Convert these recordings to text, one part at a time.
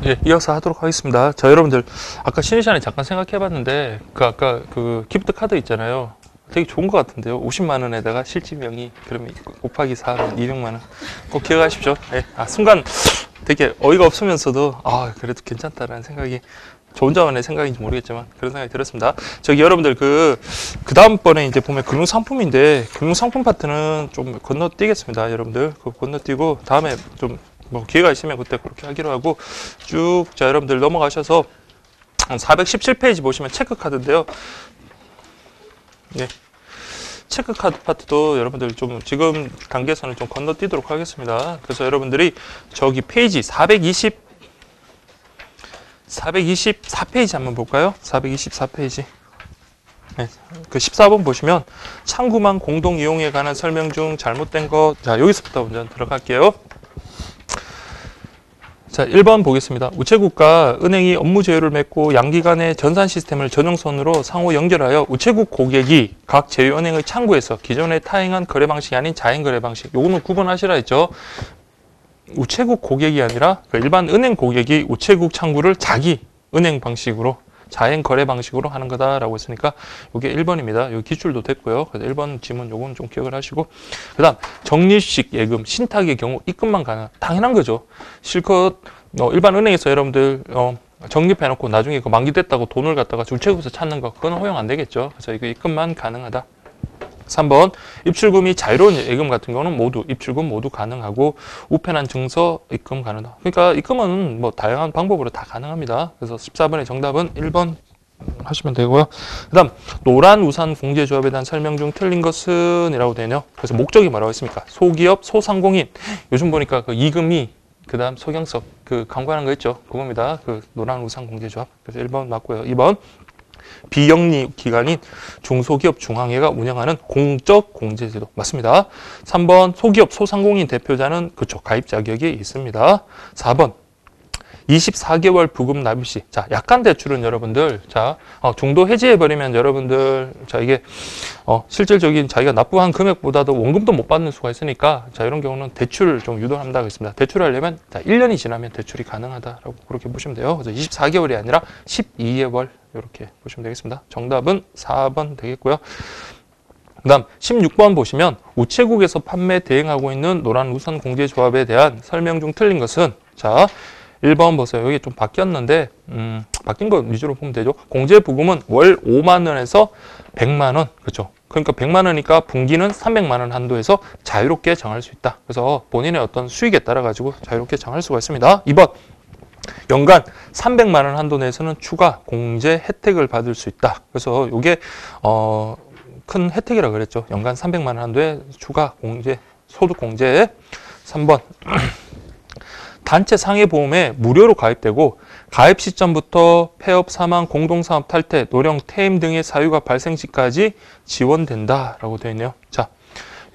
예, 이어서 하도록 하겠습니다. 자, 여러분들 아까 쉬는 시간에 잠깐 생각해봤는데 아까 그 기프트 카드 있잖아요. 되게 좋은 것 같은데요. 50만 원에다가 실지명의 그러면 곱하기 4하면 200만 원. 꼭 기억하십시오. 예, 순간 되게 어이가 없으면서도 그래도 괜찮다라는 생각이 저 혼자만의 생각인지 모르겠지만 그런 생각이 들었습니다. 저기 여러분들 그 다음번에 이제 보면 금융상품인데 금융상품 파트는 좀 건너뛰겠습니다. 여러분들 그거 건너뛰고 다음에 좀 뭐 기회가 있으면 그때 그렇게 하기로 하고 쭉 자 여러분들 넘어가셔서 417페이지 보시면 체크카드인데요. 네. 체크카드 파트도 여러분들 좀 지금 단계에서는 좀 건너뛰도록 하겠습니다. 그래서 여러분들이 저기 페이지 424페이지 한번 볼까요? 424페이지. 네, 그 14번 보시면 창구망 공동 이용에 관한 설명 중 잘못된 것. 자, 여기서부터 먼저 들어갈게요. 자, 1번 보겠습니다. 우체국과 은행이 업무 제휴를 맺고 양기간의 전산 시스템을 전용선으로 상호 연결하여 우체국 고객이 각 제휴은행의 창구에서 기존의 타행한 거래 방식이 아닌 자행 거래 방식. 요거는 구분하시라 했죠. 우체국 고객이 아니라 그 일반 은행 고객이 우체국 창구를 자기 은행 방식으로 자행 거래 방식으로 하는 거다라고 했으니까 이게 1번입니다. 여기 기출도 됐고요. 그래서 1번 지문 요건 좀 기억을 하시고 그다음 적립식 예금 신탁의 경우 입금만 가능. 당연한 거죠. 실컷 일반 은행에서 여러분들 적립해놓고 나중에 그 만기됐다고 돈을 갖다가 우체국에서 찾는 거 그건 허용 안 되겠죠. 그래서 이거 입금만 가능하다. 3번 입출금이 자유로운 예금 같은 경우는 모두 입출금 모두 가능하고 우편한 증서 입금 가능하다. 그러니까 입금은 뭐 다양한 방법으로 다 가능합니다. 그래서 14번의 정답은 1번 하시면 되고요. 그 다음 노란 우산 공제조합에 대한 설명 중 틀린 것은 이라고 되네요. 그래서 목적이 뭐라고 했습니까? 소기업 소상공인 요즘 보니까 그 이금희 그 다음 소경석 그 광고하는 거 있죠. 그겁니다. 그 노란 우산 공제조합. 그래서 1번 맞고요. 2번 비영리 기관인 중소기업 중앙회가 운영하는 공적 공제제도 맞습니다. 3번 소기업 소상공인 대표자는 그쪽 가입 자격이 있습니다. 4번 24개월 부금 납입 시. 자, 약관 대출은 여러분들 중도 해지해버리면 여러분들 이게 실질적인 자기가 납부한 금액보다도 원금도 못 받는 수가 있으니까 이런 경우는 대출을 좀 유도한다고 했습니다. 대출하려면 1년이 지나면 대출이 가능하다라고 그렇게 보시면 돼요. 그래서 24개월이 아니라 12개월 이렇게 보시면 되겠습니다. 정답은 4번 되겠고요. 그 다음 16번 보시면 우체국에서 판매 대행하고 있는 노란 우선 공제조합에 대한 설명 중 틀린 것은 1번 보세요. 여기 좀 바뀌었는데 바뀐 거 위주로 보면 되죠. 공제 부금은 월 5만 원에서 100만 원. 그렇죠. 그러니까 100만 원이니까 분기는 300만 원 한도에서 자유롭게 정할 수 있다. 그래서 본인의 어떤 수익에 따라 가지고 자유롭게 정할 수가 있습니다. 2번 연간 300만 원 한도 내에서는 추가 공제 혜택을 받을 수 있다. 그래서 이게 큰 혜택이라고 그랬죠. 연간 300만 원 한도에 추가 공제, 소득 공제. 3번 단체 상해보험에 무료로 가입되고 가입 시점부터 폐업, 사망, 공동사업 탈퇴, 노령, 퇴임 등의 사유가 발생 시까지 지원된다라고 되어 있네요. 자,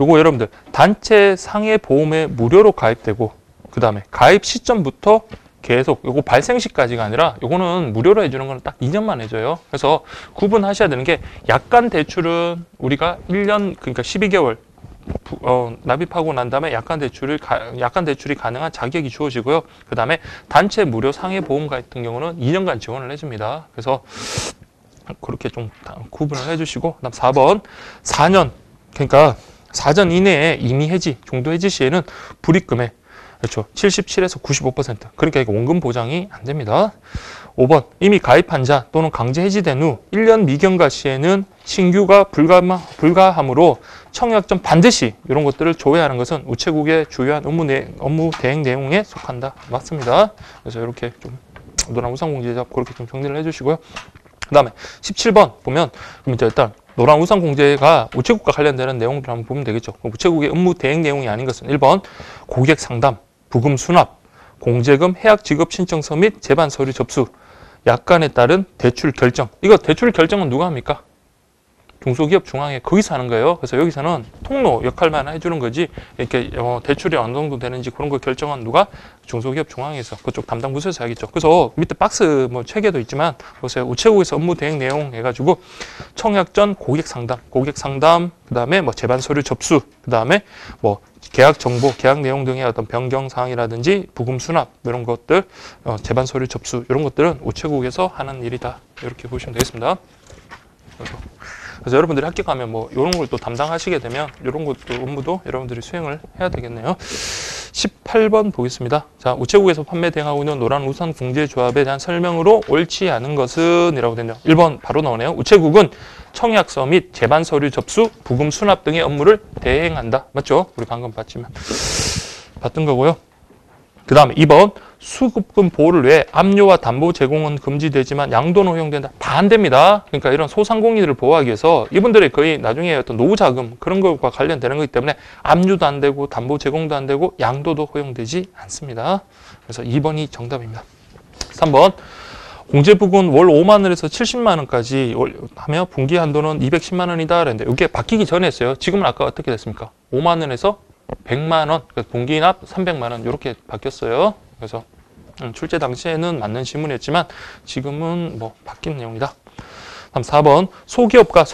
요거 여러분들 단체 상해보험에 무료로 가입되고 그 다음에 가입 시점부터 계속 요거 발생 시까지가 아니라 요거는 무료로 해주는 거는 딱 2년만 해줘요. 그래서 구분하셔야 되는 게 약관 대출은 우리가 1년 그러니까 12개월 납입하고 난 다음에 약관 대출이 가능한 자격이 주어지고요. 그 다음에 단체 무료 상해보험 같은 경우는 2년간 지원을 해줍니다. 그래서 그렇게 좀 구분을 해주시고 그다음 4번 4년 그러니까 4년 이내에 임의 해지, 중도 해지 시에는 불입금액 그렇죠. 77에서 95% 그러니까 이거 원금 보장이 안 됩니다. 5번 이미 가입한 자 또는 강제 해지된 후 1년 미경과 시에는 신규가 불가하므로 청약 전 반드시 이런 것들을 조회하는 것은 우체국의 주요한 업무 대행 내용에 속한다. 맞습니다. 그래서 이렇게 좀 노란 우산 공제조합 그렇게 좀 정리를 해주시고요. 그 다음에 17번 보면 그럼 이제 일단 노란 우산 공제가 우체국과 관련되는 내용들 한번 보면 되겠죠. 우체국의 업무 대행 내용이 아닌 것은 1번 고객 상담, 부금 수납, 공제금 해약 지급 신청서 및 제반 서류 접수, 약관에 따른 대출 결정. 이거 대출 결정은 누가 합니까? 중소기업 중앙회 거기서 하는 거예요. 그래서 여기서는 통로 역할만 해주는 거지 이렇게 대출이 어느 정도 되는지 그런 거 결정은 누가? 중소기업 중앙회에서 그쪽 담당 부서에서 하겠죠. 그래서 밑에 박스 뭐 체계도 있지만 보세요. 우체국에서 업무 대행 내용 해가지고 청약 전 고객 상담 그 다음에 뭐 제반 서류 접수 그 다음에 뭐 계약 정보, 계약 내용 등의 어떤 변경 사항이라든지 부금 수납 이런 것들, 제반 서류 접수 이런 것들은 우체국에서 하는 일이다. 이렇게 보시면 되겠습니다. 그래서 여러분들이 학교 가면 뭐 이런 걸 또 담당하시게 되면 이런 것도 업무도 여러분들이 수행을 해야 되겠네요. 18번 보겠습니다. 자, 우체국에서 판매 대행하고 있는 노란 우산 공제 조합에 대한 설명으로 옳지 않은 것은 이라고 되네요. 1번 바로 나오네요. 우체국은 청약서 및 제반 서류 접수, 부금 수납 등의 업무를 대행한다. 맞죠? 우리 방금 봤던 거고요. 그 다음에 2번 수급금 보호를 위해 압류와 담보 제공은 금지되지만 양도는 허용된다. 다 안 됩니다. 그러니까 이런 소상공인들을 보호하기 위해서 이분들이 거의 나중에 어떤 노후 자금 그런 것과 관련되는 거기 때문에 압류도 안 되고 담보 제공도 안 되고 양도도 허용되지 않습니다. 그래서 2번이 정답입니다. 3번 공제부근 월 5만 원에서 70만 원까지 하며 분기 한도는 210만 원이다. 그랬는데 이게 바뀌기 전에 했어요. 지금은 아까 어떻게 됐습니까? 5만 원에서 100만 원, 분기납 300만 원 이렇게 바뀌었어요. 그래서 출제 당시에는 맞는 지문이었지만 지금은 뭐 바뀐 내용이다. 다음 4번 소기업과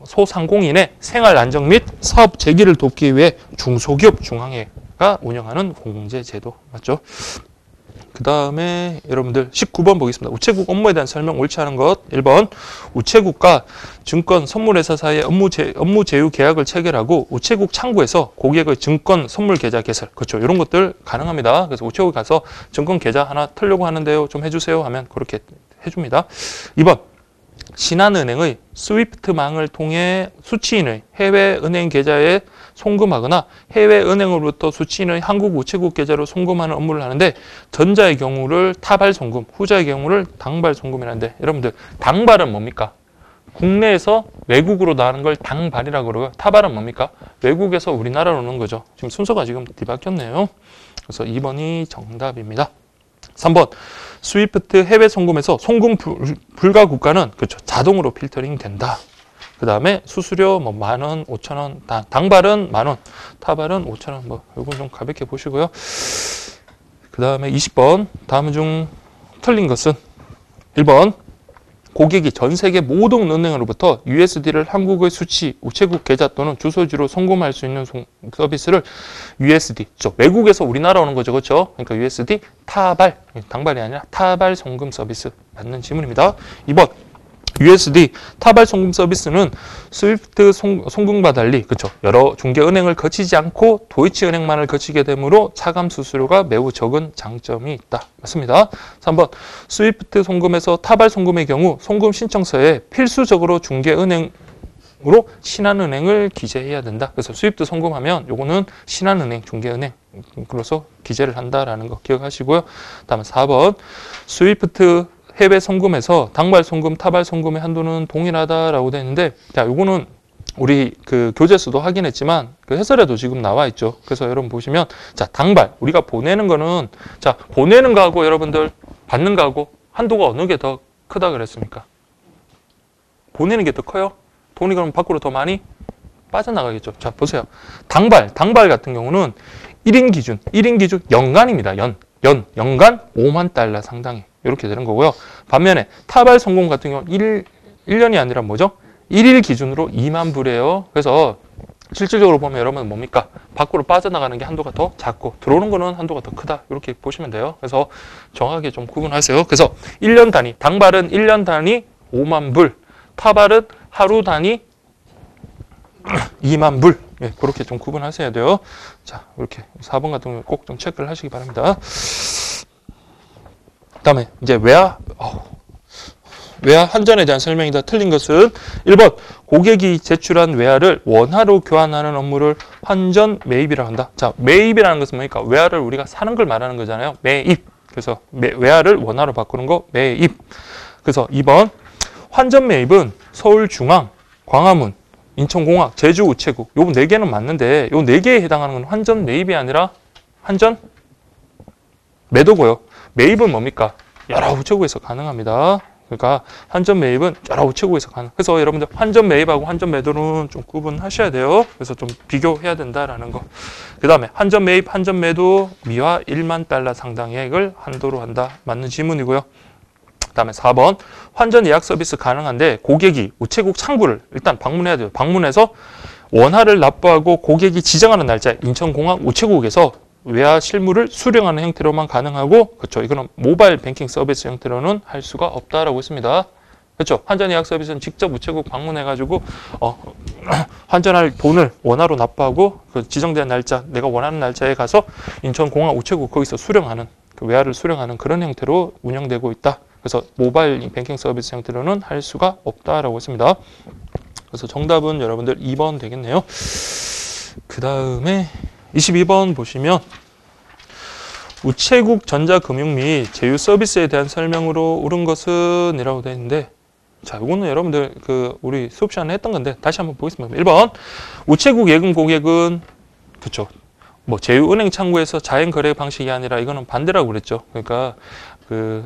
소상공인의 생활 안정 및 사업 재기를 돕기 위해 중소기업 중앙회가 운영하는 공제제도 맞죠? 그 다음에 여러분들 19번 보겠습니다. 우체국 업무에 대한 설명 옳지 않은 것. 1번 우체국과 증권 선물회사 사이의 업무 제휴 계약을 체결하고 우체국 창구에서 고객의 증권 선물 계좌 개설 그렇죠. 이런 것들 가능합니다. 그래서 우체국 가서 증권 계좌 하나 틀려고 하는데요. 좀 해주세요 하면 그렇게 해줍니다. 2번 신한은행의 스위프트망을 통해 수취인의 해외은행 계좌에 송금하거나 해외은행으로부터 수취인의 한국 우체국 계좌로 송금하는 업무를 하는데 전자의 경우를 타발 송금, 후자의 경우를 당발 송금이라는데 여러분들 당발은 뭡니까? 국내에서 외국으로 나가는 걸 당발이라고 그러고요. 타발은 뭡니까? 외국에서 우리나라로 오는 거죠. 지금 순서가 지금 뒤바뀌었네요. 그래서 2번이 정답입니다. 3번 스위프트 해외 송금에서 송금 불가 국가는 그렇죠. 자동으로 필터링 된다. 그 다음에 수수료 뭐 10,000원, 5,000원, 당발은 10,000원, 타발은 5,000원. 뭐 이건 좀 가볍게 보시고요. 그 다음에 20번 다음 중 틀린 것은 1번 고객이 전 세계 모든 은행으로부터 USD를 한국의 수취, 우체국 계좌 또는 주소지로 송금할 수 있는 서비스를 USD, 외국에서 우리나라 오는 거죠. 그렇죠? 그러니까 USD 타발, 당발이 아니라 타발 송금 서비스 맞는 질문입니다. 2번 USD 타발 송금 서비스는 스위프트 송금과 달리 그렇죠. 여러 중개은행을 거치지 않고 도이치은행만을 거치게 되므로 차감 수수료가 매우 적은 장점이 있다. 맞습니다. 3번 스위프트 송금에서 타발 송금의 경우 송금 신청서에 필수적으로 중개은행으로 신한은행을 기재해야 된다. 그래서 스위프트 송금하면 요거는 신한은행, 중개은행으로서 기재를 한다라는 거 기억하시고요. 다음에 4번 스위프트 해외 송금에서 당발 송금, 타발 송금의 한도는 동일하다라고 되어 있는데, 자, 요거는 우리 그 교재서도 확인했지만 그 해설에도 지금 나와 있죠. 그래서 여러분 보시면, 자, 당발 우리가 보내는 거는 자 보내는 거하고 여러분들 받는 거하고 한도가 어느 게 더 크다 그랬습니까? 보내는 게 더 커요. 돈이 그럼 밖으로 더 많이 빠져나가겠죠. 자, 보세요. 당발 같은 경우는 1인 기준 연간입니다. 연간 5만 달러 상당히. 이렇게 되는 거고요. 반면에 타발 송금 같은 경우 1년이 아니라 뭐죠? 1일 기준으로 2만 불이에요. 그래서 실질적으로 보면 여러분은 뭡니까? 밖으로 빠져나가는 게 한도가 더 작고 들어오는 거는 한도가 더 크다. 이렇게 보시면 돼요. 그래서 정확하게 좀 구분하세요. 그래서 1년 단위, 당발은 1년 단위 5만 불, 타발은 하루 단위 2만 불. 예, 그렇게 좀 구분하셔야 돼요. 자, 이렇게 4번 같은 경우 꼭 좀 체크를 하시기 바랍니다. 그다음에 이제 외화 환전에 대한 설명이다. 틀린 것은 1번 고객이 제출한 외화를 원화로 교환하는 업무를 환전 매입이라고 한다. 자, 매입이라는 것은 뭡니까? 외화를 우리가 사는 걸 말하는 거잖아요. 매입. 그래서 외화를 원화로 바꾸는 거 매입. 그래서 2번 환전 매입은 서울중앙, 광화문, 인천공항, 제주우체국 요 4개는 맞는데 요 4개에 해당하는 건 환전 매입이 아니라 환전 매도고요. 매입은 뭡니까? 여러 우체국에서 가능합니다. 그러니까 환전 매입은 여러 우체국에서 가능. 그래서 여러분들 환전 매입하고 환전 매도는 좀 구분하셔야 돼요. 그래서 좀 비교해야 된다라는 거. 그 다음에 환전 매입, 환전 매도 미화 1만 달러 상당액을 한도로 한다. 맞는 질문이고요. 그 다음에 4번 환전 예약 서비스 가능한데 고객이 우체국 창구를 일단 방문해야 돼요. 방문해서 원화를 납부하고 고객이 지정하는 날짜 인천공항 우체국에서 외화 실물을 수령하는 형태로만 가능하고, 그렇죠. 이거는 모바일 뱅킹 서비스 형태로는 할 수가 없다라고 했습니다. 그렇죠. 환전 예약 서비스는 직접 우체국 방문해가지고 환전할 돈을 원화로 납부하고 그 지정된 날짜, 내가 원하는 날짜에 가서 인천공항 우체국 거기서 수령하는, 그 외화를 수령하는 그런 형태로 운영되고 있다. 그래서 모바일 뱅킹 서비스 형태로는 할 수가 없다라고 했습니다. 그래서 정답은 여러분들 2번 되겠네요. 그 다음에 22번 보시면 우체국 전자금융 및 제휴 서비스에 대한 설명으로 옳은 것은 이라고 되어 있는데, 자, 이거는 여러분들 우리 수업 시간에 했던 건데 다시 한번 보겠습니다. 1번 우체국 예금 고객은, 그쵸, 뭐 제휴은행 창구에서 자행 거래 방식이 아니라 이거는 반대라고 그랬죠. 그러니까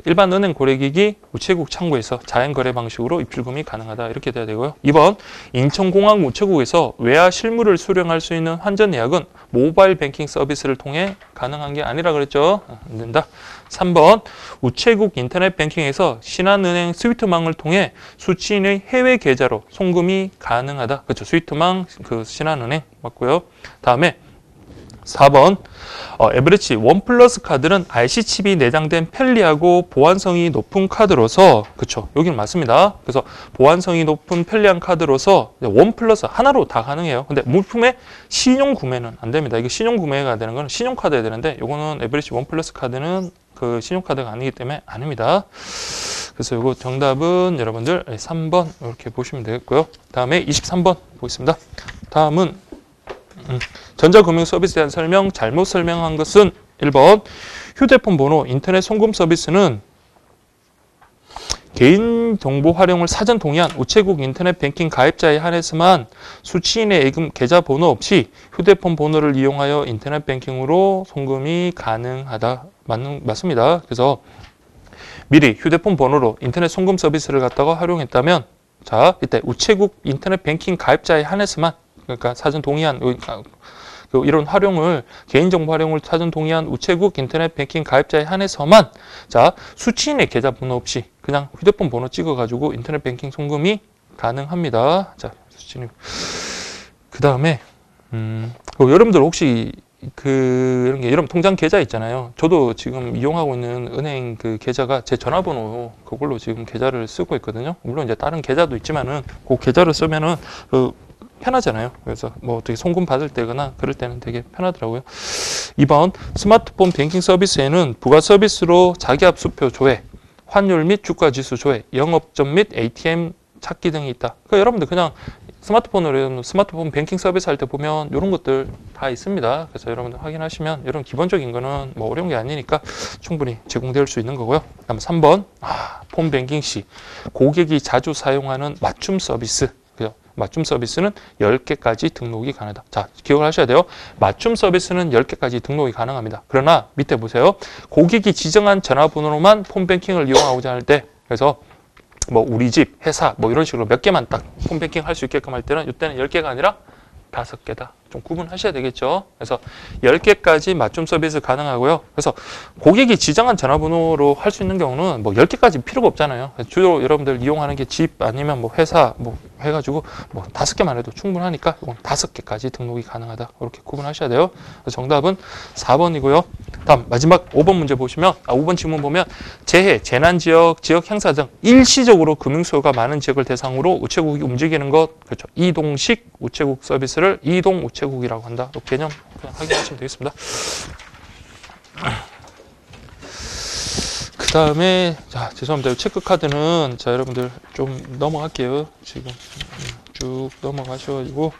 일반 은행 고객이 우체국 창구에서 자행 거래 방식으로 입출금이 가능하다, 이렇게 돼야 되고요. 2번 인천공항 우체국에서 외화 실물을 수령할 수 있는 환전 예약은 모바일 뱅킹 서비스를 통해 가능한 게 아니라 그랬죠. 안 된다. 3번 우체국 인터넷 뱅킹에서 신한은행 스위트망을 통해 수취인의 해외 계좌로 송금이 가능하다. 그렇죠. 스위트망 신한은행 맞고요. 다음에 4번 에브리치 원 플러스 카드는 RC 칩이 내장된 편리하고 보안성이 높은 카드로서, 그렇죠, 여기는 맞습니다. 그래서 보안성이 높은 편리한 카드로서 원 플러스 하나로 다 가능해요. 근데 물품의 신용 구매는 안 됩니다. 이게 신용 구매가 되는 건 신용카드여야 되는데, 요거는 에브리치 원 플러스 카드는 신용카드가 아니기 때문에 아닙니다. 그래서 요거 정답은 여러분들 3번 이렇게 보시면 되겠고요. 다음에 23번 보겠습니다. 다음은 전자금융 서비스에 대한 설명, 잘못 설명한 것은 1번 휴대폰 번호 인터넷 송금 서비스는 개인정보 활용을 사전 동의한 우체국 인터넷 뱅킹 가입자에 한해서만 수취인의 예금 계좌 번호 없이 휴대폰 번호를 이용하여 인터넷 뱅킹으로 송금이 가능하다. 맞습니다. 그래서 미리 휴대폰 번호로 인터넷 송금 서비스를 갖다가 활용했다면, 자, 이때 우체국 인터넷 뱅킹 가입자에 한해서만, 그러니까 사전 동의한 이런 활용을, 개인정보 활용을 사전 동의한 우체국 인터넷 뱅킹 가입자에 한해서만, 자, 수취인의 계좌 번호 없이 그냥 휴대폰 번호 찍어가지고 인터넷 뱅킹 송금이 가능합니다. 자, 수취인. 그 다음에 여러분들 혹시 이런 게 여러분 통장 계좌 있잖아요. 저도 지금 이용하고 있는 은행 계좌가 제 전화번호 그걸로 지금 계좌를 쓰고 있거든요. 물론 이제 다른 계좌도 있지만은 그 계좌를 쓰면은 편하잖아요. 그래서 뭐 어떻게 송금 받을 때거나 그럴 때는 되게 편하더라고요. 2번 스마트폰 뱅킹 서비스에는 부가 서비스로 자기압수표 조회, 환율 및 주가 지수 조회, 영업점 및 ATM 찾기 등이 있다. 그러니까 여러분들 그냥 스마트폰으로 스마트폰 뱅킹 서비스 할 때 보면 이런 것들 다 있습니다. 그래서 여러분들 확인하시면 이런 기본적인 거는 뭐 어려운 게 아니니까 충분히 제공될 수 있는 거고요. 다음 3번 폰 뱅킹 시 고객이 자주 사용하는 맞춤 서비스. 맞춤 서비스는 10개까지 등록이 가능하다. 자, 기억을 하셔야 돼요. 맞춤 서비스는 10개까지 등록이 가능합니다. 그러나 밑에 보세요. 고객이 지정한 전화번호로만 폰뱅킹을 이용하고자 할 때, 그래서 뭐 우리 집, 회사 뭐 이런 식으로 몇 개만 딱 폰뱅킹 할 수 있게끔 할 때는 이때는 10개가 아니라 5개다. 좀 구분하셔야 되겠죠. 그래서 10개까지 맞춤 서비스 가능하고요. 그래서 고객이 지정한 전화번호로 할 수 있는 경우는 뭐 10개까지 필요가 없잖아요. 주로 여러분들 이용하는 게 집 아니면 뭐 회사 뭐 해가지고 뭐 5개만 해도 충분하니까 이건 5개까지 등록이 가능하다. 이렇게 구분하셔야 돼요. 그래서 정답은 4번이고요. 다음 마지막 5번 문제 보시면 5번 질문 보면 재해, 재난지역, 지역 행사 등 일시적으로 금융수요가 많은 지역을 대상으로 우체국이 움직이는 것, 그렇죠. 이동식 우체국 서비스를 이동 우체국이라고 한다. 이 개념 그냥 확인하시면 되겠습니다. 그 다음에 자, 죄송합니다. 이 체크카드는 자, 여러분들 좀 넘어갈게요. 지금 쭉 넘어가셔가지고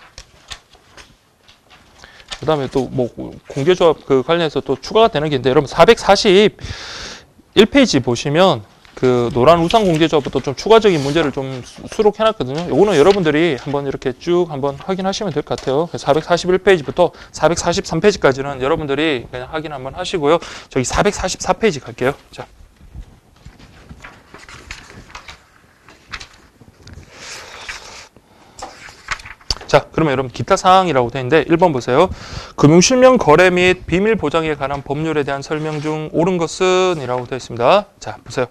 그 다음에 또 뭐 공개조합 관련해서 또 추가가 되는 게 있는데, 여러분 441페이지 보시면 노란 우상 공개조합부터 좀 추가적인 문제를 좀 수록해놨거든요. 요거는 여러분들이 한번 이렇게 쭉 한번 확인하시면 될 것 같아요. 441페이지부터 443페이지까지는 여러분들이 그냥 확인 한번 하시고요. 저기 444페이지 갈게요. 자. 자, 그러면 여러분 기타 사항이라고 되어 있는데 1번 보세요. 금융실명 거래 및 비밀 보장에 관한 법률에 대한 설명 중 옳은 것은 이라고 되어 있습니다. 자, 보세요.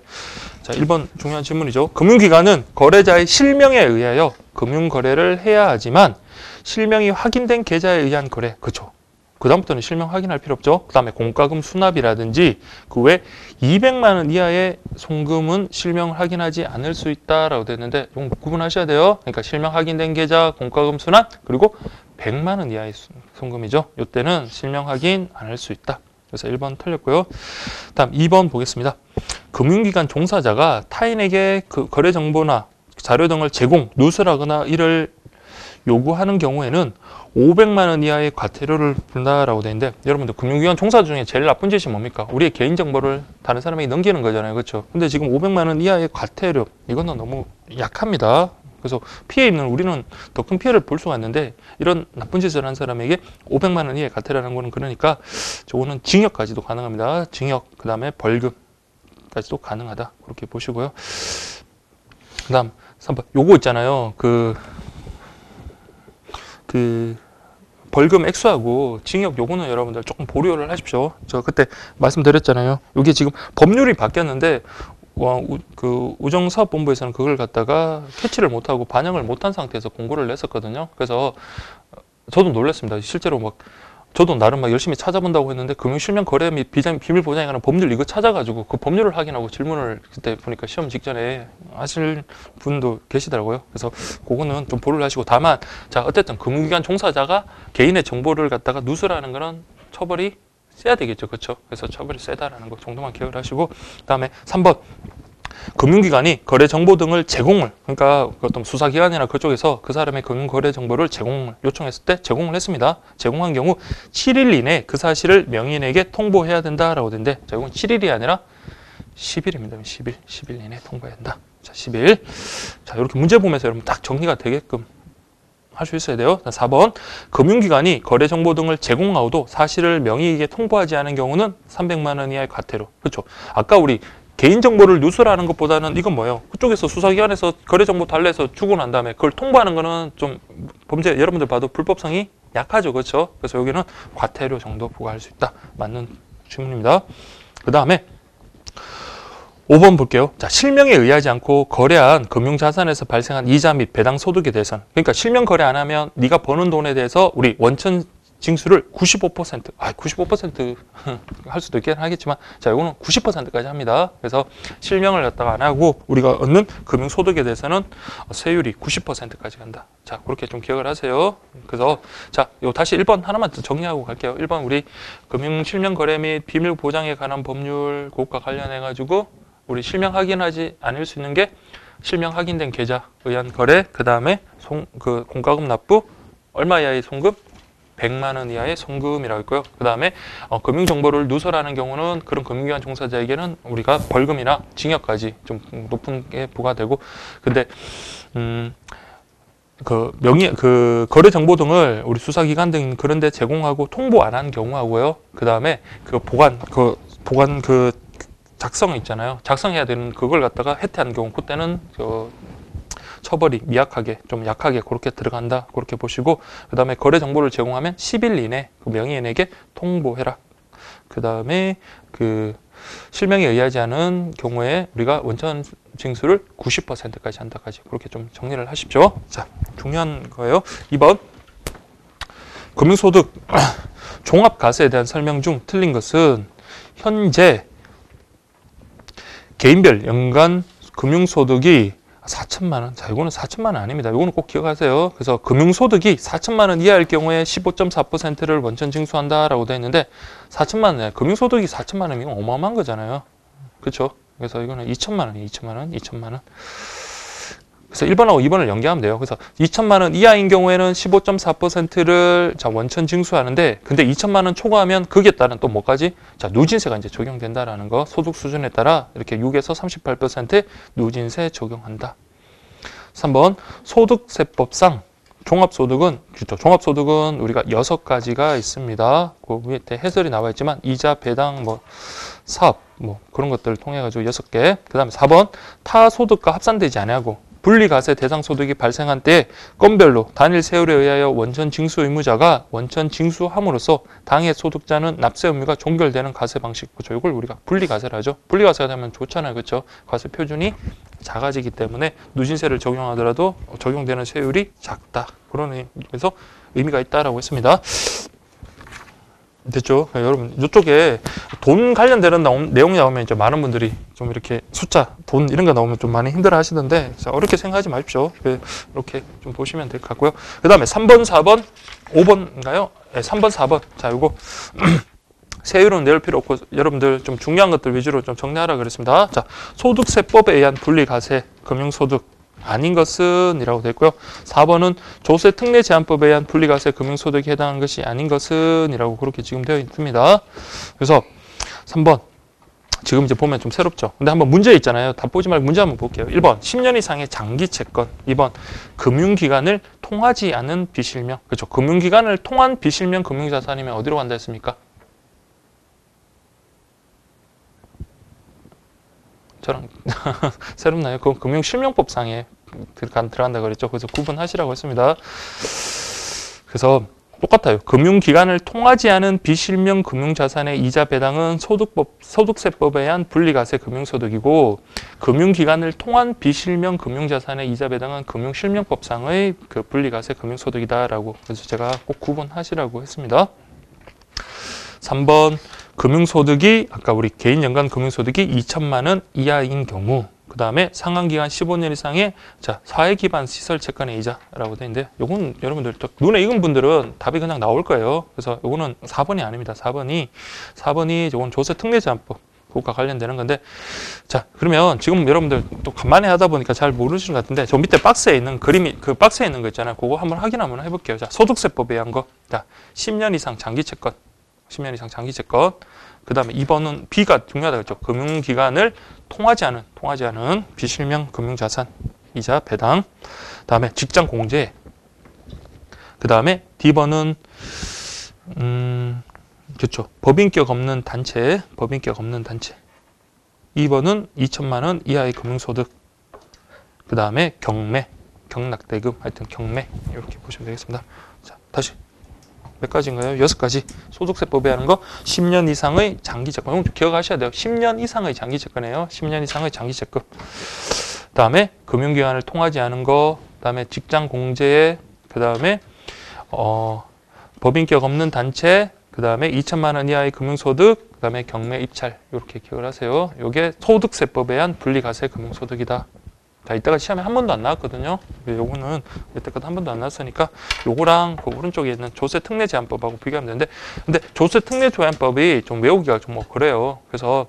자, 1번 중요한 질문이죠. 금융기관은 거래자의 실명에 의하여 금융거래를 해야 하지만 실명이 확인된 계좌에 의한 거래. 그렇죠. 그 다음부터는 실명 확인할 필요 없죠. 그 다음에 공과금 수납이라든지 그 외 200만 원 이하의 송금은 실명 확인하지 않을 수 있다라고 됐는데 이건 구분하셔야 돼요. 그러니까 실명 확인된 계좌, 공과금 수납, 그리고 100만 원 이하의 송금이죠. 이때는 실명 확인 안 할 수 있다. 그래서 1번 틀렸고요. 다음 2번 보겠습니다. 금융기관 종사자가 타인에게 그 거래 정보나 자료 등을 제공, 누설하거나 이를 요구하는 경우에는 500만 원 이하의 과태료를 부른다라고 되어 있는데, 여러분들 금융기관 종사 중에 제일 나쁜 짓이 뭡니까? 우리의 개인정보를 다른 사람에게 넘기는 거잖아요. 그렇죠? 근데 지금 500만 원 이하의 과태료, 이거는 너무 약합니다. 그래서 피해 입는 우리는 더 큰 피해를 볼 수가 있는데, 이런 나쁜 짓을 한 사람에게 500만 원 이하의 과태료라는 거는, 그러니까 저거는 징역까지도 가능합니다. 징역, 그 다음에 벌금까지도 가능하다. 그렇게 보시고요. 그 다음 3번 요거 있잖아요. 그 벌금 액수하고 징역 요거는 여러분들 조금 보류를 하십시오. 저 그때 말씀드렸잖아요. 이게 지금 법률이 바뀌었는데 그 우정사업본부에서는 그걸 갖다가 캐치를 못하고 반영을 못한 상태에서 공고를 냈었거든요. 그래서 저도 놀랐습니다. 실제로 막 저도 나름 막 열심히 찾아본다고 했는데 금융실명 거래 및 비밀 보장에 관한 법률 이거 찾아가지고 그 법률을 확인하고 질문을 그때 보니까 시험 직전에 하실 분도 계시더라고요. 그래서 그거는 좀 보류를 하시고, 다만 자 어쨌든 금융기관 종사자가 개인의 정보를 갖다가 누설하는 거는 처벌이 세야 되겠죠. 그렇죠? 그래서 처벌이 세다라는 거 정도만 기억을 하시고, 그다음에 3번 금융기관이 거래 정보 등을 제공을, 그러니까 어떤 수사기관이나 그쪽에서 그 사람의 금융거래 정보를 제공을 요청했을 때 제공을 했습니다. 제공한 경우 7일 이내 그 사실을 명의인에게 통보해야 된다라고 되는데, 자, 이건 7일이 아니라 10일입니다. 10일 이내 통보해야 된다. 자, 10일. 자, 이렇게 문제 보면서 여러분 딱 정리가 되게끔 할 수 있어야 돼요. 4번 금융기관이 거래 정보 등을 제공하고도 사실을 명의에게 통보하지 않은 경우는 300만 원 이하의 과태료. 그렇죠? 아까 우리 개인정보를 누설하는 것보다는 이건 뭐예요? 그쪽에서 수사기관에서 거래정보 달래서 주고 난 다음에 그걸 통보하는 거는 좀 범죄, 여러분들 봐도 불법성이 약하죠. 그렇죠? 그래서 여기는 과태료 정도 부과할 수 있다. 맞는 질문입니다. 그 다음에 5번 볼게요. 자, 실명에 의하지 않고 거래한 금융자산에서 발생한 이자 및 배당 소득에 대해서는, 그러니까 실명 거래 안 하면 네가 버는 돈에 대해서 우리 원천 징수를 95%, 95%할 수도 있긴 하겠지만, 자, 이거는 90%까지 합니다. 그래서 실명을 갖다가 안 하고 우리가 얻는 금융소득에 대해서는 세율이 90%까지 간다. 자, 그렇게 좀 기억을 하세요. 그래서 자, 요 다시 1번 하나만 더 정리하고 갈게요. 1번 우리 금융실명거래 및 비밀보장에 관한 법률 그것과 관련해가지고 우리 실명 확인하지 않을 수 있는 게 실명 확인된 계좌 의한 거래, 그 다음에 공과금 납부, 얼마 이하의 송금? 100만 원 이하의 송금이라고 했고요. 그 다음에 금융정보를 누설하는 경우는 그런 금융기관 종사자에게는 우리가 벌금이나 징역까지 좀 높은 게 부과되고, 근데 그 거래 정보 등을 우리 수사기관 등 그런 데 제공하고 통보 안 한 경우하고요. 그 다음에 보관 작성 있잖아요. 작성해야 되는 그걸 갖다가 해태한 경우, 그때는 처벌이 미약하게, 좀 약하게 그렇게 들어간다. 그렇게 보시고, 그 다음에 거래 정보를 제공하면 10일 이내 그 명의인에게 통보해라. 그 다음에 실명에 의하지 않은 경우에 우리가 원천 징수를 90%까지 한다까지 그렇게 좀 정리를 하십시오. 자, 중요한 거예요. 2번 금융소득 종합과세에 대한 설명 중 틀린 것은 현재 개인별 연간 금융소득이 4천만 원. 자, 이거는 4천만 원 아닙니다. 이거는 꼭 기억하세요. 그래서 금융소득이 4천만 원 이하일 경우에 15.4%를 원천 징수한다라고 되어 있는데, 4천만 원, 금융소득이 4천만 원이면 어마어마한 거잖아요. 그렇죠? 그래서 이거는 2천만 원이에요. 2천만 원, 2천만 원. 그래서 1번하고 2번을 연계하면 돼요. 그래서 2천만 원 이하인 경우에는 15.4%를 원천 징수하는데, 근데 2천만 원 초과하면 거기에 따른 또 뭐까지? 자, 누진세가 이제 적용된다라는 거. 소득 수준에 따라 이렇게 6에서 38% 누진세 적용한다. 3번 소득세법상 종합소득은, 그렇죠. 종합소득은 우리가 6가지가 있습니다. 그 밑에 해설이 나와 있지만 이자, 배당, 사업, 그런 것들을 통해 가지고 6개. 그 다음에 4번 타소득과 합산되지 아니하고 분리과세 대상 소득이 발생한 때에 건별로 단일 세율에 의하여 원천 징수 의무자가 원천 징수함으로써 당해 소득자는 납세 의무가 종결되는 과세 방식. 그렇죠. 이걸 우리가 분리과세를 하죠. 분리과세가 되면 좋잖아요. 그렇죠. 과세 표준이 작아지기 때문에 누진세를 적용하더라도 적용되는 세율이 작다. 그런 의미에서 의미가 있다라고 했습니다. 됐죠? 여러분, 이쪽에 돈 관련되는 내용이 나오면 이제 많은 분들이 좀 이렇게 숫자, 돈 이런 거 나오면 좀 많이 힘들어 하시던데, 자, 어렵게 생각하지 마십시오. 이렇게 좀 보시면 될 것 같고요. 그 다음에 3번, 4번, 5번인가요? 네, 3번, 4번. 자, 요거. 세율은 내올 필요 없고, 여러분들 좀 중요한 것들 위주로 좀 정리하라 그랬습니다. 자, 소득세법에 의한 분리과세, 금융소득. 아닌 것은 이라고 되어 있고요. 4번은 조세특례제한법에 의한 분리과세 금융소득에 해당하는 것이 아닌 것은 이라고 그렇게 지금 되어 있습니다. 그래서 3번 지금 이제 보면 좀 새롭죠. 근데 한번 문제 있잖아요. 답 보지 말고 문제 한번 볼게요. 1번 10년 이상의 장기 채권. 2번 금융기관을 통하지 않은 비실명. 그렇죠. 금융기관을 통한 비실명 금융자산이면 어디로 간다 했습니까? 저랑 새롭나요? 그 금융실명법상에 들어간다 그랬죠. 그래서 구분하시라고 했습니다. 그래서 똑같아요. 금융기관을 통하지 않은 비실명 금융자산의 이자 배당은 소득세법에 의한 분리과세 금융소득이고, 금융기관을 통한 비실명 금융자산의 이자 배당은 금융실명법상의 그 분리과세 금융소득이다라고. 그래서 제가 꼭 구분하시라고 했습니다. 3번 금융소득이 아까 우리 개인연간 금융소득이 2천만 원 이하인 경우, 그 다음에 상환기간 15년 이상의 자 사회기반 시설 채권의 이자라고 되어 있는데, 요건 여러분들 또 눈에 익은 분들은 답이 그냥 나올 거예요. 그래서 요거는 4번이 아닙니다. 4번이 요건 조세특례제한법 그것과 관련되는 건데, 자 그러면 지금 여러분들 또 간만에 하다 보니까 잘 모르시는 것 같은데, 저 밑에 박스에 있는 그림이 그 박스에 있는 거 있잖아요. 그거 한번 확인 한번 해볼게요. 자 소득세법에 의한 거, 자 10년 이상 장기채권. 10년 이상 장기채권. 그 다음에 2번은 B가 중요하다고 했죠. 금융기관을 통하지 않은 비실명 금융자산 이자 배당. 그 다음에 직장공제. 그 다음에 D번은 그렇죠. 법인격 없는 단체. 2번은 2천만 원 이하의 금융소득. 그 다음에 경락대금, 하여튼 경매 이렇게 보시면 되겠습니다. 자 다시. 몇 가지인가요? 6가지. 소득세법에 하는 거 10년 이상의 장기채권. 이건 기억하셔야 돼요. 10년 이상의 장기채권이에요. 10년 이상의 장기채권. 그 다음에 금융기관을 통하지 않은 거, 그 다음에 직장공제, 그 다음에 법인격 없는 단체, 그 다음에 2천만 원 이하의 금융소득, 그 다음에 경매 입찰. 이렇게 기억을 하세요. 이게 소득세법에 의한 분리과세 금융소득이다. 자, 이따가 시험에 한 번도 안 나왔거든요. 요거는 이때까지 한 번도 안 나왔으니까 요거랑 그 오른쪽에 있는 조세특례제한법하고 비교하면 되는데, 근데 조세특례제한법이 좀 외우기가 좀 뭐 그래요. 그래서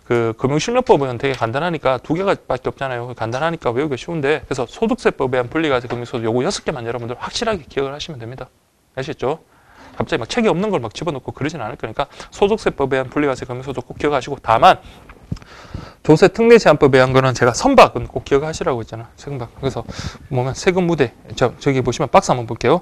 그 금융실명법은 되게 간단하니까 2개밖에 없잖아요. 간단하니까 외우기 쉬운데, 그래서 소득세법에 의한 분리과세 금융소득 요거 6개만 여러분들 확실하게 기억을 하시면 됩니다. 아시겠죠? 갑자기 막 책이 없는 걸 막 집어넣고 그러진 않을 거니까 소득세법에 의한 분리과세 금융소득 꼭 기억하시고, 다만 조세특례제한법에 의한 거는 제가 선박은 꼭 기억하시라고 했잖아. 선박. 그래서 보면 세금 무대. 저기 보시면 박스 한번 볼게요.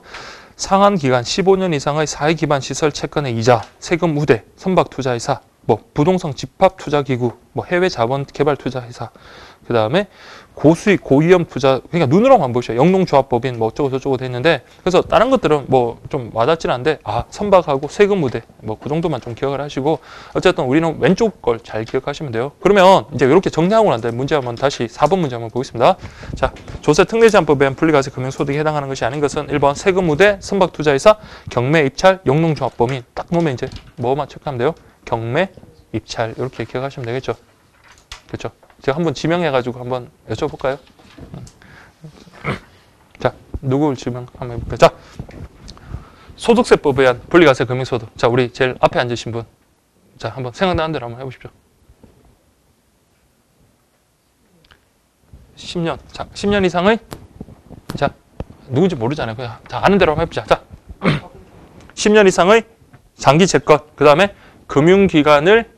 상환기간 15년 이상의 사회기반 시설 채권의 이자, 세금 우대, 선박투자회사, 뭐 부동산 집합투자기구, 뭐 해외자본개발투자회사, 그 다음에 고수익 고위험 투자, 그러니까 눈으로만 보셔요. 영농조합법인 뭐 어쩌고 저쩌고 돼 있는데, 그래서 다른 것들은 뭐 좀 와닿지는 않은데, 아 선박하고 세금 우대 뭐 그 정도만 좀 기억을 하시고, 어쨌든 우리는 왼쪽 걸 잘 기억하시면 돼요. 그러면 이제 이렇게 정리하고 난 다음에 문제 한번 다시 4번 문제 한번 보겠습니다. 자 조세특례제한법에 의한 분리과세 금융소득에 해당하는 것이 아닌 것은 1번 세금 우대, 선박투자회사, 경매 입찰, 영농조합법인. 딱 보면 이제 뭐만 체크하면 돼요? 경매 입찰. 이렇게 기억하시면 되겠죠. 그렇죠? 제가 한번 지명해가지고 한번 여쭤볼까요? 자, 누구 지명 한번 해볼까요? 자, 소득세법에 의한 분리과세 금융소득. 자, 우리 제일 앞에 앉으신 분. 자, 한번 생각나는 대로 한번 해보십시오. 10년. 자, 10년 이상의, 자, 누군지 모르잖아요. 그냥 자, 아는 대로 한번 해보자. 자, 10년 이상의 장기채권. 그 다음에 금융기관을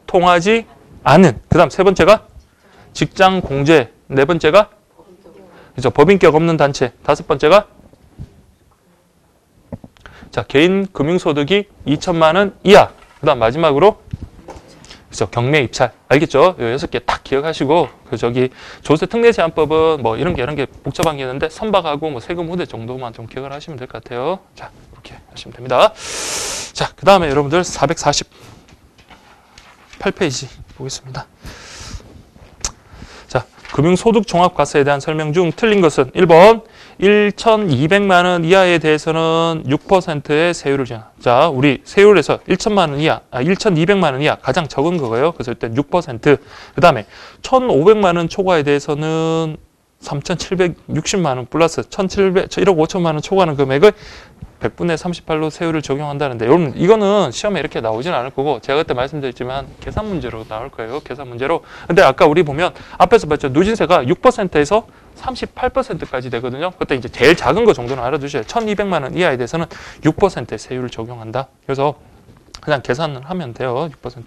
통하지 않은. 그 다음 세 번째가 직장공제. 네 번째가 그죠, 법인격 없는 단체. 다섯 번째가 자 개인 금융소득이 2천만 원 이하. 그 다음 마지막으로 그죠, 경매 입찰. 알겠죠? 요 6개 딱 기억하시고, 그 저기 조세특례제한법은 뭐 이런 게 복잡한 게 있는데, 선박하고 뭐 세금 후대 정도만 좀 기억을 하시면 될 것 같아요. 자, 이렇게 하시면 됩니다. 자, 그 다음에 여러분들 448페이지 보겠습니다. 자, 금융소득종합과세에 대한 설명 중 틀린 것은 1번 1,200만 원 이하에 대해서는 6%의 세율을 정한. 자, 우리 세율에서 1,000만 원 이하, 1,200만 원 이하 가장 적은 거고요. 그래서 일단 6%. 그다음에 1,500만 원 초과에 대해서는 3,760만 원 플러스 1,700, 1억 5천만 원 초과하는 금액을 100분의 38로 세율을 적용한다는데, 여러분 이거는 시험에 이렇게 나오진 않을 거고 제가 그때 말씀드렸지만 계산 문제로 나올 거예요. 계산 문제로. 근데 아까 우리 보면 앞에서 봤죠. 누진세가 6%에서 38%까지 되거든요. 그때 이제 제일 작은 거 정도는 알아두셔야 돼요. 1,200만 원 이하에 대해서는 6%의 세율을 적용한다. 그래서 그냥 계산을 하면 돼요. 6%.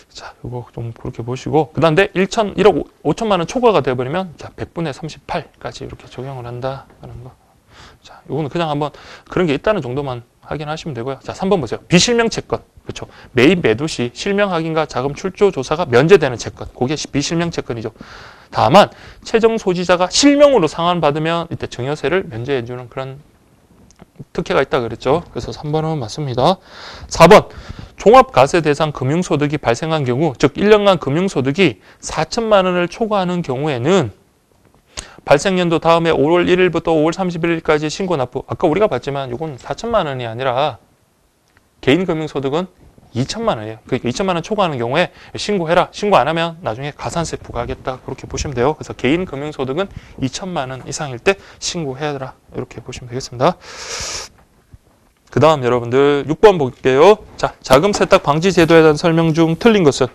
자, 이거 좀 그렇게 보시고, 그 다음에 1억 5천만 원 초과가 돼버리면 자 100분의 38까지 이렇게 적용을 한다 하는 거. 자, 이거는 그냥 한번 그런 게 있다는 정도만 확인하시면 되고요. 자, 3번 보세요. 비실명 채권. 그렇죠. 매입 매도 시 실명 확인과 자금 출조 조사가 면제되는 채권. 그게 비실명 채권이죠. 다만 최종 소지자가 실명으로 상환받으면 이때 증여세를 면제해 주는 그런 특혜가 있다 그랬죠. 그래서 3번은 맞습니다. 4번 종합과세 대상 금융소득이 발생한 경우, 즉 1년간 금융소득이 4천만 원을 초과하는 경우에는 발생연도 다음에 5월 1일부터 5월 31일까지 신고 납부. 아까 우리가 봤지만 이건 4천만 원이 아니라 개인 금융소득은 2천만 원이에요. 그러니까 2천만 원 초과하는 경우에 신고해라. 신고 안 하면 나중에 가산세 부과하겠다. 그렇게 보시면 돼요. 그래서 개인 금융소득은 2천만 원 이상일 때 신고해라. 이렇게 보시면 되겠습니다. 그 다음 여러분들 6번 볼게요. 자, 자금 세탁 방지 제도에 대한 설명 중 틀린 것은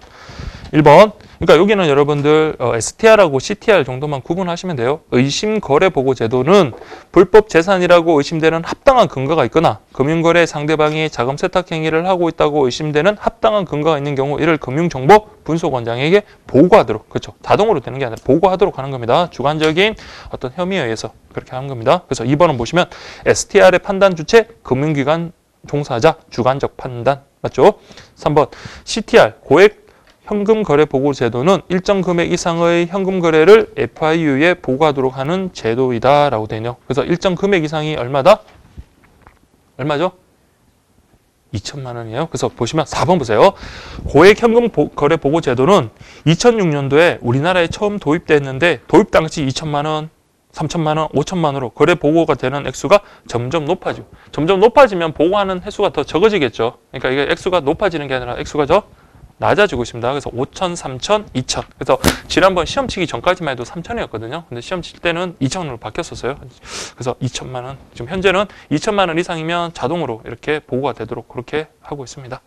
1번. 그러니까 여기는 여러분들 STR하고 CTR 정도만 구분하시면 돼요. 의심거래보고 제도는 불법 재산이라고 의심되는 합당한 근거가 있거나 금융거래 상대방이 자금 세탁 행위를 하고 있다고 의심되는 합당한 근거가 있는 경우 이를 금융정보 분석원장에게 보고하도록, 그렇죠. 자동으로 되는 게 아니라 보고하도록 하는 겁니다. 주관적인 어떤 혐의에 의해서 그렇게 하는 겁니다. 그래서 2번은 보시면 STR의 판단 주체 금융기관 종사자 주관적 판단 맞죠? 3번 CTR 고액 현금 거래 보고 제도는 일정 금액 이상의 현금 거래를 FIU에 보고하도록 하는 제도이다라고 되네요. 그래서 일정 금액 이상이 얼마다? 얼마죠? 2천만 원이에요. 그래서 보시면 4번 보세요. 고액 현금 거래 보고 제도는 2006년도에 우리나라에 처음 도입됐는데 도입 당시 2천만 원, 3천만 원, 5천만 원으로 거래 보고가 되는 액수가 점점 높아지고, 점점 높아지면 보고하는 횟수가 더 적어지겠죠. 그러니까 이게 액수가 높아지는 게 아니라 액수가 낮아지고 있습니다. 그래서 5천, 3천, 2천. 그래서 지난번 시험 치기 전까지만 해도 3천이었거든요. 근데 시험 칠 때는 2천으로 바뀌었었어요. 그래서 2천만 원. 지금 현재는 2천만 원 이상이면 자동으로 이렇게 보고가 되도록 그렇게 하고 있습니다.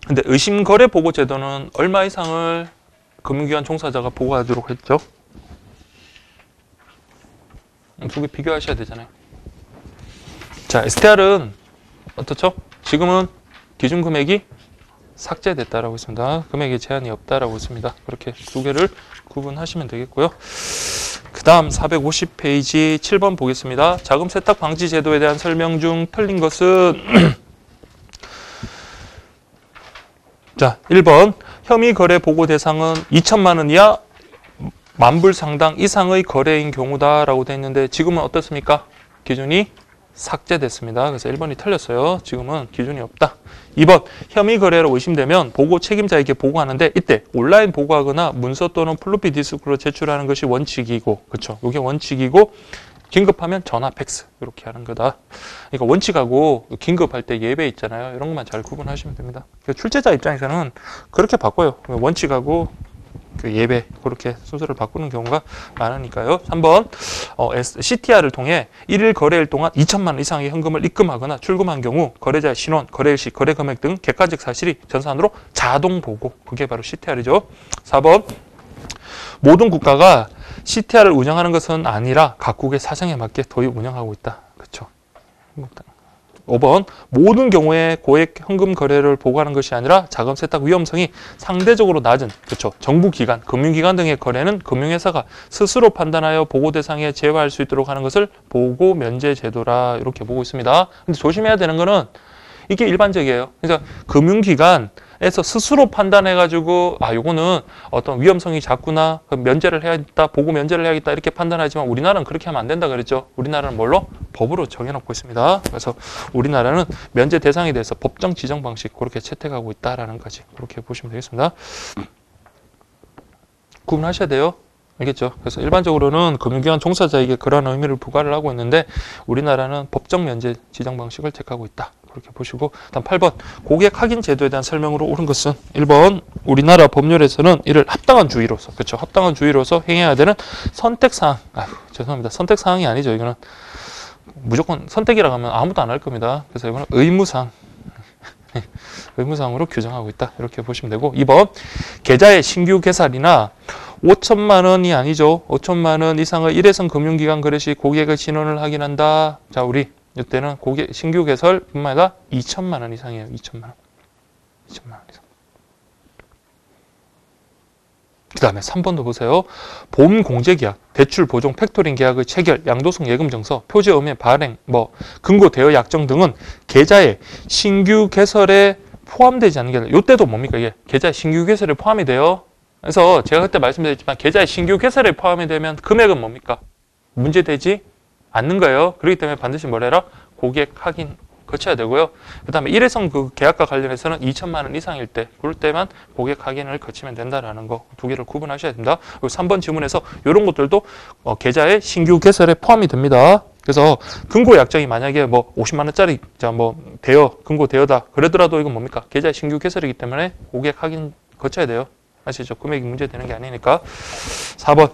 근데 의심거래 보고 제도는 얼마 이상을 금융기관 종사자가 보고하도록 했죠? 두 개 비교하셔야 되잖아요. 자, STR은 어떻죠? 지금은 기준 금액이 삭제됐다라고 했습니다. 금액에 제한이 없다라고 했습니다. 그렇게 두 개를 구분하시면 되겠고요. 그 다음 450페이지 7번 보겠습니다. 자금 세탁 방지 제도에 대한 설명 중 틀린 것은 자, 1번 혐의 거래 보고 대상은 2천만 원 이하 만불 상당 이상의 거래인 경우다라고 되어 있는데 지금은 어떻습니까? 기준이 삭제됐습니다. 그래서 1번이 틀렸어요. 지금은 기준이 없다. 2번 혐의 거래로 의심되면 보고 책임자에게 보고하는데 이때 온라인 보고하거나 문서 또는 플로피 디스크로 제출하는 것이 원칙이고, 그렇죠. 이게 원칙이고 긴급하면 전화, 팩스 이렇게 하는 거다. 그러니까 원칙하고 긴급할 때 예외 있잖아요. 이런 것만 잘 구분하시면 됩니다. 출제자 입장에서는 그렇게 바꿔요. 원칙하고 그 예배 그렇게 순서를 바꾸는 경우가 많으니까요. 3번 CTR을 통해 1일 거래일 동안 2천만 원 이상의 현금을 입금하거나 출금한 경우 거래자의 신원, 거래일시, 거래 금액 등 객관적 사실이 전산으로 자동 보고, 그게 바로 CTR이죠. 4번 모든 국가가 CTR을 운영하는 것은 아니라 각국의 사정에 맞게 도입 운영하고 있다. 그렇죠. 5번 모든 경우에 고액 현금 거래를 보고하는 것이 아니라 자금 세탁 위험성이 상대적으로 낮은, 그렇죠. 정부기관, 금융기관 등의 거래는 금융회사가 스스로 판단하여 보고 대상에 제외할 수 있도록 하는 것을 보고 면제 제도라 이렇게 보고 있습니다. 근데 조심해야 되는 거는 이게 일반적이에요. 그러니까 금융기관에서 스스로 판단해가지고 요거는 어떤 위험성이 작구나, 면제를 해야겠다, 보고 면제를 해야겠다 이렇게 판단하지만 우리나라는 그렇게 하면 안 된다 그랬죠. 우리나라는 뭘로? 법으로 정해놓고 있습니다. 그래서 우리나라는 면제 대상에 대해서 법정 지정 방식 그렇게 채택하고 있다라는 거지. 그렇게 보시면 되겠습니다. 구분하셔야 돼요. 알겠죠? 그래서 일반적으로는 금융기관 종사자에게 그러한 의미를 부과를 하고 있는데 우리나라는 법정 면제 지정 방식을 택하고 있다. 그렇게 보시고 다음 8번 고객 확인 제도에 대한 설명으로 옳은 것은 1번 우리나라 법률에서는 이를 합당한 주의로서 그렇죠. 합당한 주의로서 행해야 되는 선택사항 죄송합니다. 선택사항이 아니죠. 이거는 무조건 선택이라고 하면 아무도 안 할 겁니다. 그래서 이거는 의무사항 의무사항으로 규정하고 있다. 이렇게 보시면 되고 2번 계좌의 신규 개설이나 5천만 원이 아니죠. 5천만 원 이상의 일회성 금융기관 거래 시 고객의 신원을 확인한다. 자, 우리 이때는 고객 신규 개설뿐만 아니라 2천만 원 이상이에요. 2천만 원. 2천만 원 이상. 그 다음에 3번도 보세요. 보험 공제 계약, 대출 보증 팩토링 계약의 체결, 양도성 예금 증서, 표제 음의 발행, 근고 대여 약정 등은 계좌의 신규 개설에 포함되지 않는 게 이때도 뭡니까? 이게 계좌의 신규 개설에 포함이 돼요. 그래서 제가 그때 말씀드렸지만 계좌의 신규 개설에 포함이 되면 금액은 뭡니까? 문제되지 않는 거예요. 그렇기 때문에 반드시 뭐래라? 고객 확인 거쳐야 되고요. 그 다음에 일회성 그 계약과 관련해서는 2천만 원 이상일 때 그럴 때만 고객 확인을 거치면 된다라는 거 두 개를 구분하셔야 됩니다. 그리고 3번 지문에서 이런 것들도 계좌의 신규 개설에 포함이 됩니다. 그래서 금고 약정이 만약에 50만 원짜리 금고 대여다 그러더라도 이건 뭡니까? 계좌의 신규 개설이기 때문에 고객 확인 거쳐야 돼요. 아시죠? 금액이 문제되는 게 아니니까. 4번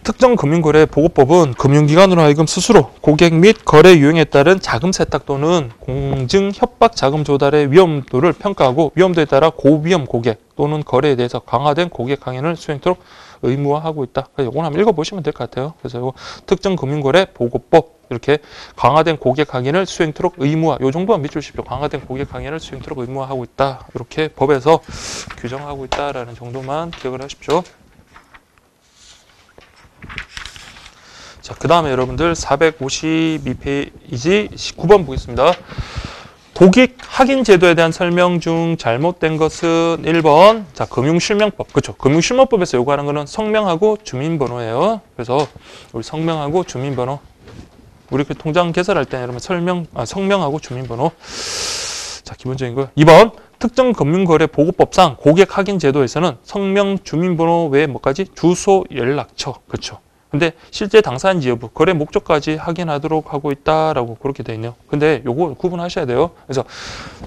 특정금융거래 보고법은 금융기관으로 하여금 스스로 고객 및 거래 유형에 따른 자금 세탁 또는 공증 협박 자금 조달의 위험도를 평가하고 위험도에 따라 고위험 고객 또는 거래에 대해서 강화된 고객 확인을 수행토록 의무화하고 있다. 이건 한번 읽어보시면 될 것 같아요. 그래서 이거 특정금융거래 보고법 이렇게 강화된 고객 확인을 수행토록 의무화 요 정도만 밑주십시오. 강화된 고객 확인을 수행토록 의무화하고 있다. 이렇게 법에서 규정하고 있다라는 정도만 기억을 하십시오. 자, 그 다음에 여러분들 452페이지 19번 보겠습니다. 고객 확인 제도에 대한 설명 중 잘못된 것은 1번. 자, 금융실명법. 그렇죠. 금융실명법에서 요구하는 거는 성명하고 주민번호예요. 그래서 우리 성명하고 주민번호. 우리 그 통장 개설할 때 여러분 성명하고 주민번호. 자, 기본적인 거. 2번. 특정 금융거래 보고법상 고객 확인 제도에서는 성명, 주민번호 외에 뭐까지? 주소, 연락처. 그렇죠. 근데 실제 당사인지 여부, 거래 목적까지 확인하도록 하고 있다라고 그렇게 돼 있네요. 근데 요거 구분하셔야 돼요. 그래서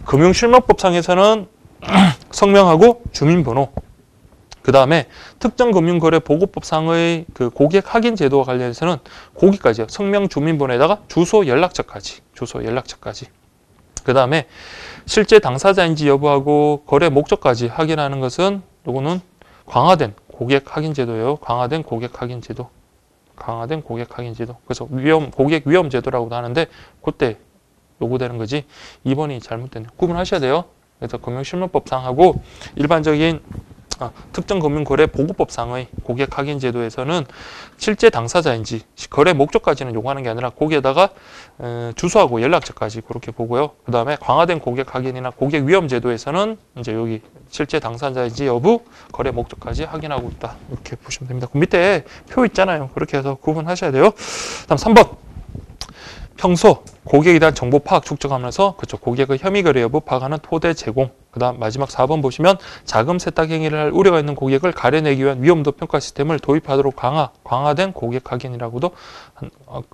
금융실명법상에서는 성명하고 주민번호, 그 다음에 특정금융거래 보고법상의 그 고객 확인 제도와 관련해서는 거기까지요. 성명, 주민번호에다가 주소, 연락처까지. 그 다음에 실제 당사자인지 여부하고 거래 목적까지 확인하는 것은 요거는 강화된 고객 확인 제도예요. 강화된 고객 확인 제도. 그래서 고객 위험 제도라고도 하는데 그때 요구되는 거지. 2번이 잘못됐네요. 구분하셔야 돼요. 그래서 금융실명법상하고 일반적인 특정금융거래 보고법상의 고객 확인 제도에서는 실제 당사자인지 거래 목적까지는 요구하는 게 아니라 거기에다가 주소하고 연락처까지 그렇게 보고요. 그 다음에 강화된 고객 확인이나 고객 위험 제도에서는 이제 여기 실제 당사자인지 여부, 거래 목적까지 확인하고 있다. 이렇게 보시면 됩니다. 그 밑에 표 있잖아요. 그렇게 해서 구분하셔야 돼요. 다음 3번. 평소 고객에 대한 정보 파악 축적하면서 고객의 혐의 거래 여부 파악하는 토대 제공. 그 다음 마지막 4번 보시면 자금 세탁 행위를 할 우려가 있는 고객을 가려내기 위한 위험도 평가 시스템을 도입하도록 강화된 고객 확인이라고도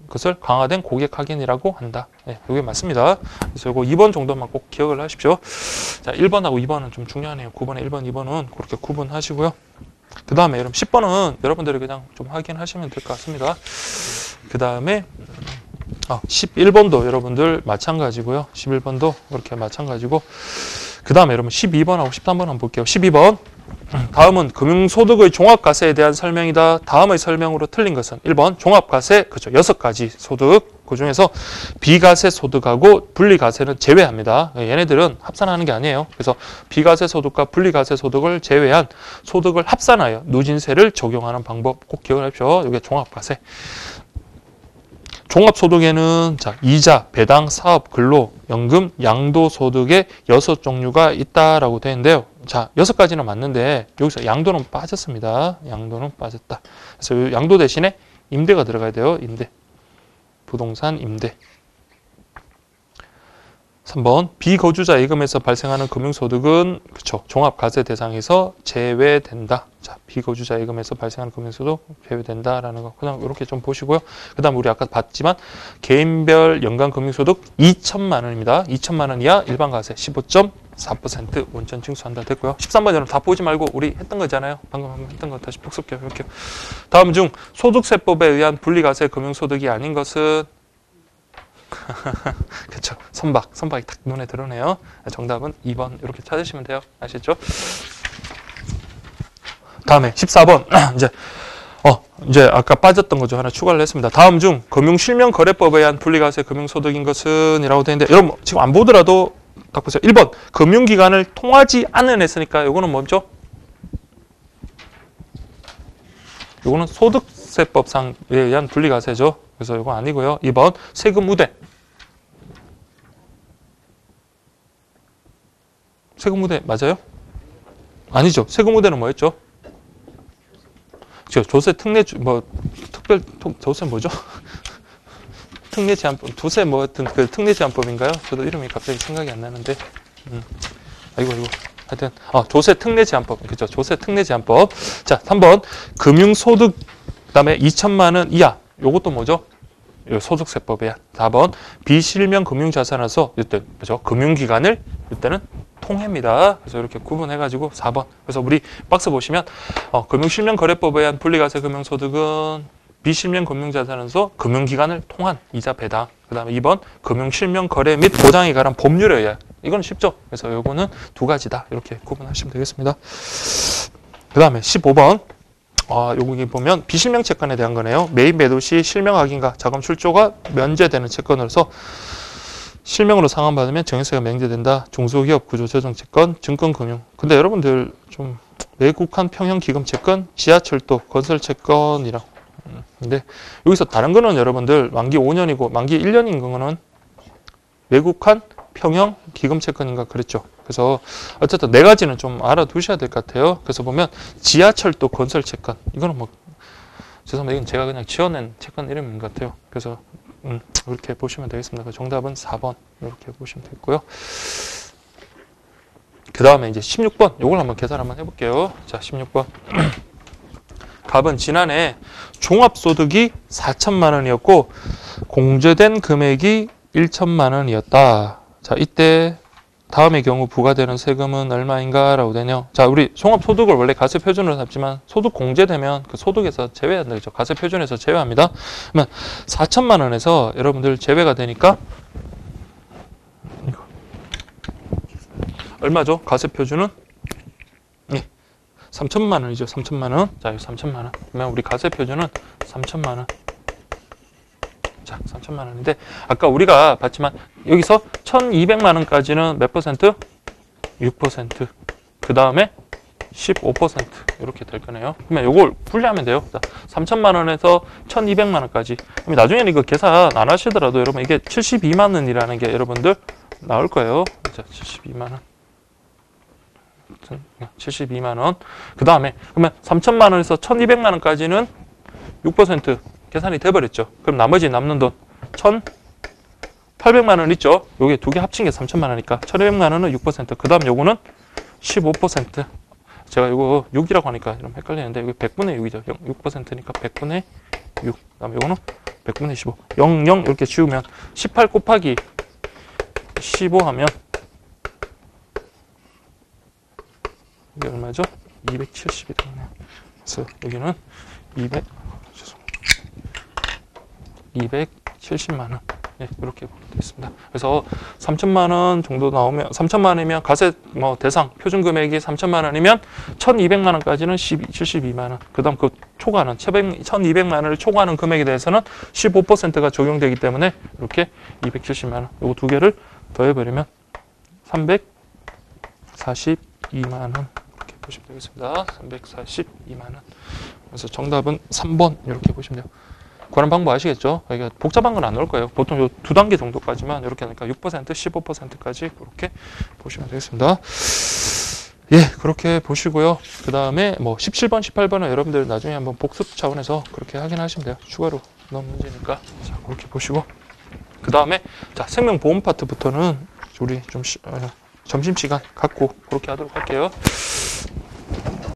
그것을 강화된 고객 확인이라고 한다. 네, 이게 맞습니다. 그래서 이거 2번 정도만 꼭 기억을 하십시오. 자, 1번하고 2번은 좀 중요하네요. 9번에 1번, 2번은 그렇게 구분하시고요. 그 다음에 여러분 10번은 여러분들이 그냥 좀 확인하시면 될 것 같습니다. 그 다음에 11번도 여러분들 마찬가지고요. 11번도 그렇게 마찬가지고 그 다음에 여러분 12번하고 13번 한번 볼게요. 12번 다음은 금융소득의 종합과세에 대한 설명이다. 다음의 설명으로 틀린 것은 1번 종합과세 6가지 소득 그 중에서 비과세 소득하고 분리과세는 제외합니다. 얘네들은 합산하는 게 아니에요. 그래서 비과세 소득과 분리과세 소득을 제외한 소득을 합산하여 누진세를 적용하는 방법 꼭 기억을 하십시오. 이게 종합과세. 종합소득에는 이자, 배당, 사업, 근로, 연금, 양도소득의 6종류가 있다라고 되어 있는데요. 자, 6가지는 맞는데 여기서 양도는 빠졌습니다. 양도는 빠졌다. 그래서 양도 대신에 임대가 들어가야 돼요. 임대. 부동산 임대. 3번 비거주자 예금에서 발생하는 금융소득은 종합과세 대상에서 제외된다. 자, 비거주자 예금에서 발생하는 금융소득 제외된다라는 거. 그다음 이렇게 좀 보시고요. 그다음 우리 아까 봤지만 개인별 연간 금융소득 2천만 원입니다. 2천만 원 이하 일반 과세 15.4% 원천 징수한다 됐고요. 13번 여러분 다 보지 말고 우리 했던 거잖아요. 방금 한번 했던 거 다시 복습해요. 이렇게. 다음 중 소득세법에 의한 분리과세 금융소득이 아닌 것은 그쵸. 선박이 딱 눈에 들어오네요. 정답은 2번 이렇게 찾으시면 돼요. 아시죠? 다음에 14번 이제 아까 빠졌던 거 좀 하나 추가를 했습니다. 다음 중 금융실명거래법에 의한 분리과세 금융소득인 것은 이라고 되어 있는데 여러분 지금 안 보더라도 딱 보세요. 1번 금융기관을 통하지 않은 했으니까 요거는 뭐죠? 요거는 소득세법상에 의한 분리과세죠. 그래서 이거 아니고요. 2번 세금 우대. 세금 우대 맞아요? 아니죠. 세금 우대는 뭐였죠? 조세 특례 특별 조세 뭐죠? 특례 제한법 조세 뭐 하여튼 그 특례 제한법인가요? 저도 이름이 갑자기 생각이 안 나는데 아이고 하여튼 조세 특례 제한법 그죠? 조세 특례 제한법. 자 3번 금융소득 그다음에 2천만 원 이하 요것도 뭐죠? 소득세법이야. 4번 비실명 금융자산에서 이때 그죠? 금융기관을 이때는 통해입니다. 그래서 이렇게 구분해가지고 4번. 그래서 우리 박스 보시면 금융실명거래법에 의한 분리과세 금융소득은 비실명 금융자산에서 금융기관을 통한 이자 배당. 그 다음에 2번 금융실명거래 및 보장에 관한 법률에 의해. 이건 쉽죠? 그래서 요거는 두 가지다. 이렇게 구분하시면 되겠습니다. 그 다음에 15번. 여기 보면 비실명 채권에 대한 거네요. 매입 매도 시 실명 확인과 자금 출조가 면제되는 채권으로서 실명으로 상환받으면 증여세가 면제된다. 중소기업 구조조정채권, 증권금융. 근데 여러분들 좀 외국한 평형기금채권, 지하철도, 건설채권이라고. 근데 여기서 다른 거는 여러분들 만기 5년이고 만기 1년인 거는 외국한 평형기금채권인가 그랬죠. 그래서 어쨌든 네 가지는 좀 알아두셔야 될 것 같아요. 그래서 보면 지하철도, 건설채권. 이거는 뭐 죄송합니다. 이건 제가 그냥 지어낸 채권 이름인 것 같아요. 그래서 이렇게 보시면 되겠습니다. 정답은 4번 이렇게 보시면 되겠고요. 그 다음에 이제 16번 이걸 한번 계산 한번 해볼게요. 자 16번 갑은 지난해 종합소득이 4천만 원이었고 공제된 금액이 1천만 원이었다. 자 이때 다음의 경우 부과되는 세금은 얼마인가 라고 되네요. 자, 우리 종합소득을 원래 과세표준으로 잡지만 소득 공제되면 그 소득에서 제외한다. 그죠? 과세표준에서 제외합니다. 그러면 4천만 원에서 여러분들 제외가 되니까 얼마죠? 과세표준은 3천만 원이죠. 3천만 원. 자, 여기 3천만 원. 그러면 우리 과세표준은 3천만 원. 자, 3천만 원인데 아까 우리가 봤지만 여기서 1,200만 원까지는 몇 퍼센트? 6%. 그 다음에 15% 이렇게 될 거네요. 그러면 이걸 분리하면 돼요. 자, 3천만 원에서 1,200만 원까지. 그럼 나중에는 이거 계산 안 하시더라도 여러분 이게 72만 원이라는 게 여러분들 나올 거예요. 자, 72만 원. 72만 원. 그 다음에 그러면 3천만 원에서 1,200만 원까지는 6% 계산이 돼버렸죠. 그럼 나머지 남는 돈 1,800만 원 있죠. 요게 두 개 합친 게 3천만 원이니까 1,200만 원은 6%. 그 다음 요거는 15%. 제가 이거 6이라고 하니까 좀 헷갈리는데 여기 100분의 6이죠. 6%니까 100분의 6. 그 다음에 요거는 100분의 15. 0, 0 이렇게 지우면 18 곱하기 15 하면 이게 얼마죠? 270이 되네요. 그래서 여기는 270만 원. 네, 이렇게 보면 되겠습니다. 그래서 3천만 원 정도 나오면 3천만 원이면 과세 대상 표준 금액이 3천만 원이면 1,200만 원까지는 72만 원. 그다음 그 초과는 1,200만 원을 초과하는 금액에 대해서는 15%가 적용되기 때문에 이렇게 270만 원. 요거 두 개를 더해 버리면 342만 원. 이렇게 보시면 되겠습니다. 342만 원. 그래서 정답은 3번 이렇게 보시면 돼요. 구하는 방법 아시겠죠? 그러니까 복잡한 건 안 나올 거예요. 보통 요 두 단계 정도까지만 이렇게 하니까 6%, 15%까지 그렇게 보시면 되겠습니다. 예, 그렇게 보시고요. 그 다음에 뭐 17번, 18번은 여러분들 나중에 한번 복습 차원에서 그렇게 확인하시면 돼요. 추가로 넣은 문제니까. 자, 그렇게 보시고. 그 다음에 자, 생명보험 파트부터는 우리 좀 점심시간 갖고 그렇게 하도록 할게요.